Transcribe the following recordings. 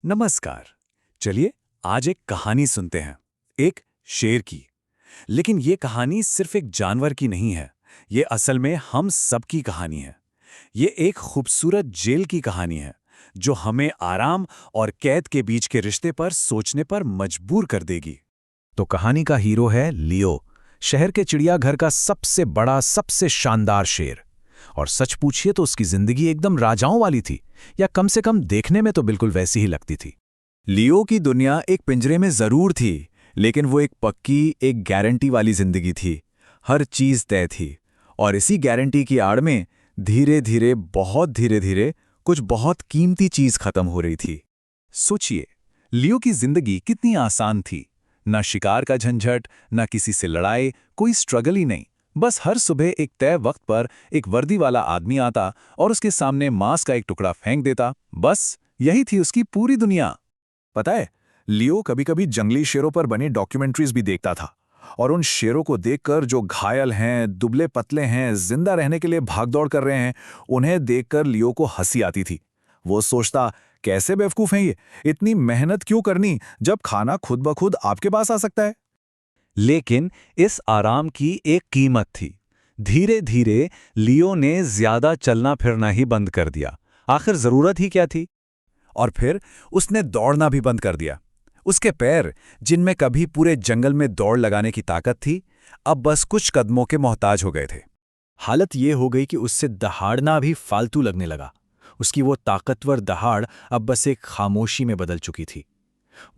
नमस्कार। चलिए आज एक कहानी सुनते हैं, एक शेर की। लेकिन ये कहानी सिर्फ एक जानवर की नहीं है, ये असल में हम सब की कहानी है। ये एक खूबसूरत जेल की कहानी है जो हमें आराम और कैद के बीच के रिश्ते पर सोचने पर मजबूर कर देगी। तो कहानी का हीरो है लियो, शहर के चिड़ियाघर का सबसे बड़ा, सबसे शानदार शेर। और सच पूछिए तो उसकी जिंदगी एकदम राजाओं वाली थी, या कम से कम देखने में तो बिल्कुल वैसी ही लगती थी। लियो की दुनिया एक पिंजरे में जरूर थी, लेकिन वो एक पक्की, एक गारंटी वाली जिंदगी थी। हर चीज तय थी, और इसी गारंटी की आड़ में धीरे धीरे, बहुत धीरे धीरे कुछ बहुत कीमती चीज खत्म हो रही थी। सोचिए, लियो की जिंदगी कितनी आसान थी। न शिकार का झंझट, न किसी से लड़ाई, कोई स्ट्रगल ही नहीं। बस हर सुबह एक तय वक्त पर एक वर्दी वाला आदमी आता और उसके सामने मांस का एक टुकड़ा फेंक देता। बस यही थी उसकी पूरी दुनिया। पता है, लियो कभी कभी जंगली शेरों पर बनी डॉक्यूमेंट्रीज भी देखता था, और उन शेरों को देखकर जो घायल हैं, दुबले पतले हैं, जिंदा रहने के लिए भागदौड़ कर रहे हैं, उन्हें देखकर लियो को हंसी आती थी। वो सोचता, कैसे बेवकूफ हैं ये, इतनी मेहनत क्यों करनी जब खाना खुद ब खुद आपके पास आ सकता है। लेकिन इस आराम की एक कीमत थी। धीरे धीरे लियो ने ज्यादा चलना फिरना ही बंद कर दिया। आखिर जरूरत ही क्या थी? और फिर उसने दौड़ना भी बंद कर दिया। उसके पैर, जिनमें कभी पूरे जंगल में दौड़ लगाने की ताकत थी, अब बस कुछ कदमों के मोहताज हो गए थे। हालत ये हो गई कि उससे दहाड़ना भी फालतू लगने लगा। उसकी वो ताकतवर दहाड़ अब बस एक खामोशी में बदल चुकी थी।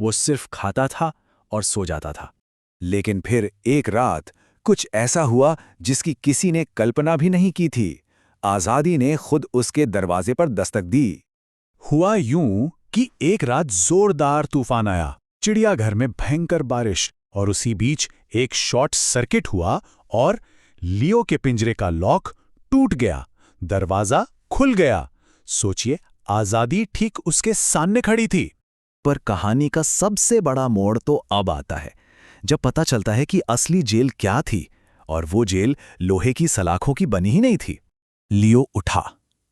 वो सिर्फ खाता था और सो जाता था। लेकिन फिर एक रात कुछ ऐसा हुआ जिसकी किसी ने कल्पना भी नहीं की थी। आजादी ने खुद उसके दरवाजे पर दस्तक दी। हुआ यूं कि एक रात जोरदार तूफान आया, चिड़ियाघर में भयंकर बारिश, और उसी बीच एक शॉर्ट सर्किट हुआ और लियो के पिंजरे का लॉक टूट गया, दरवाजा खुल गया। सोचिए, आजादी ठीक उसके सामने खड़ी थी। पर कहानी का सबसे बड़ा मोड़ तो अब आता है, जब पता चलता है कि असली जेल क्या थी, और वो जेल लोहे की सलाखों की बनी ही नहीं थी। लियो उठा।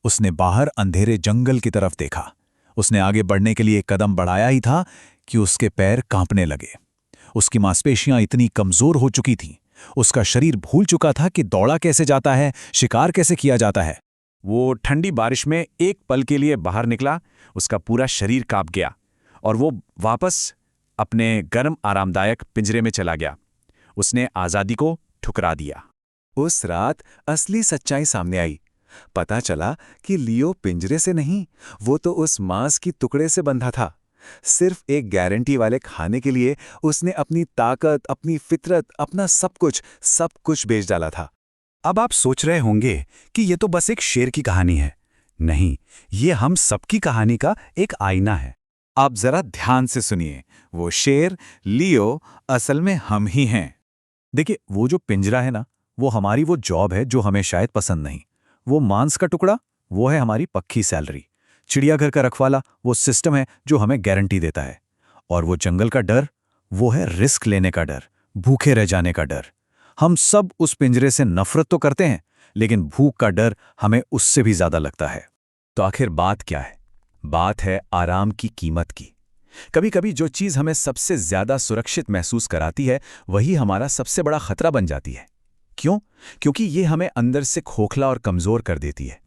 उसने बाहर अंधेरे जंगल की तरफ देखा। उसने आगे बढ़ने के लिए एक कदम बढ़ाया ही था कि उसके पैर कांपने लगे। उसकी मांसपेशियां इतनी कमजोर हो चुकी थीं, उसका शरीर भूल चुका था कि दौड़ा कैसे जाता है, शिकार कैसे किया जाता है। वो ठंडी बारिश में एक पल के लिए बाहर निकला, उसका पूरा शरीर कांप गया और वो वापस अपने गर्म आरामदायक पिंजरे में चला गया। उसने आज़ादी को ठुकरा दिया। उस रात असली सच्चाई सामने आई। पता चला कि लियो पिंजरे से नहीं, वो तो उस मांस की टुकड़े से बंधा था। सिर्फ एक गारंटी वाले खाने के लिए उसने अपनी ताकत, अपनी फितरत, अपना सब कुछ बेच डाला था। अब आप सोच रहे होंगे कि ये तो बस एक शेर की कहानी है। नहीं, ये हम सबकी कहानी का एक आईना है। आप जरा ध्यान से सुनिए, वो शेर, लियो, असल में हम ही हैं। देखिए, वो जो पिंजरा है ना, वो हमारी वो जॉब है जो हमें शायद पसंद नहीं। वो मांस का टुकड़ा, वो है हमारी पक्की सैलरी। चिड़ियाघर का रखवाला, वो सिस्टम है जो हमें गारंटी देता है। और वो जंगल का डर, वो है रिस्क लेने का डर, भूखे रह जाने का डर। हम सब उस पिंजरे से नफरत तो करते हैं, लेकिन भूख का डर हमें उससे भी ज्यादा लगता है। तो आखिर बात क्या है? बात है आराम की कीमत की। कभी कभी जो चीज हमें सबसे ज्यादा सुरक्षित महसूस कराती है, वही हमारा सबसे बड़ा खतरा बन जाती है। क्यों? क्योंकि ये हमें अंदर से खोखला और कमजोर कर देती है।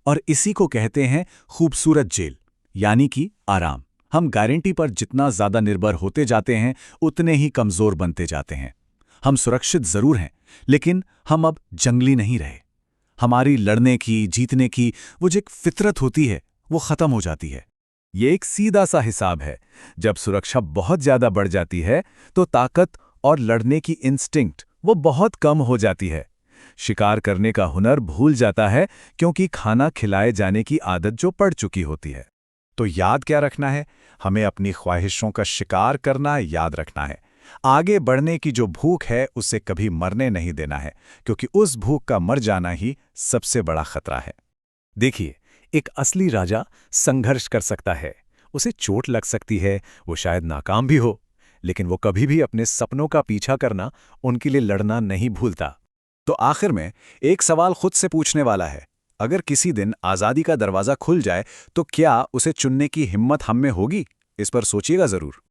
और इसी को कहते हैं खूबसूरत जेल, यानी कि आराम। हम गारंटी पर जितना ज्यादा निर्भर होते जाते हैं, उतने ही कमजोर बनते जाते हैं। हम सुरक्षित जरूर हैं, लेकिन हम अब जंगली नहीं रहे। हमारी लड़ने की, जीतने की वो जो एक फितरत होती है, वो खत्म हो जाती है। ये एक सीधा सा हिसाब है। जब सुरक्षा बहुत ज्यादा बढ़ जाती है, तो ताकत और लड़ने की इंस्टिंक्ट वो बहुत कम हो जाती है। शिकार करने का हुनर भूल जाता है, क्योंकि खाना खिलाए जाने की आदत जो पड़ चुकी होती है। तो याद क्या रखना है? हमें अपनी ख्वाहिशों का शिकार करना याद रखना है। आगे बढ़ने की जो भूख है, उसे कभी मरने नहीं देना है, क्योंकि उस भूख का मर जाना ही सबसे बड़ा खतरा है। देखिए, एक असली राजा संघर्ष कर सकता है, उसे चोट लग सकती है, वो शायद नाकाम भी हो, लेकिन वो कभी भी अपने सपनों का पीछा करना, उनके लिए लड़ना नहीं भूलता। तो आखिर में एक सवाल खुद से पूछने वाला है, अगर किसी दिन आज़ादी का दरवाज़ा खुल जाए, तो क्या उसे चुनने की हिम्मत हम में होगी? इस पर सोचिएगा जरूर।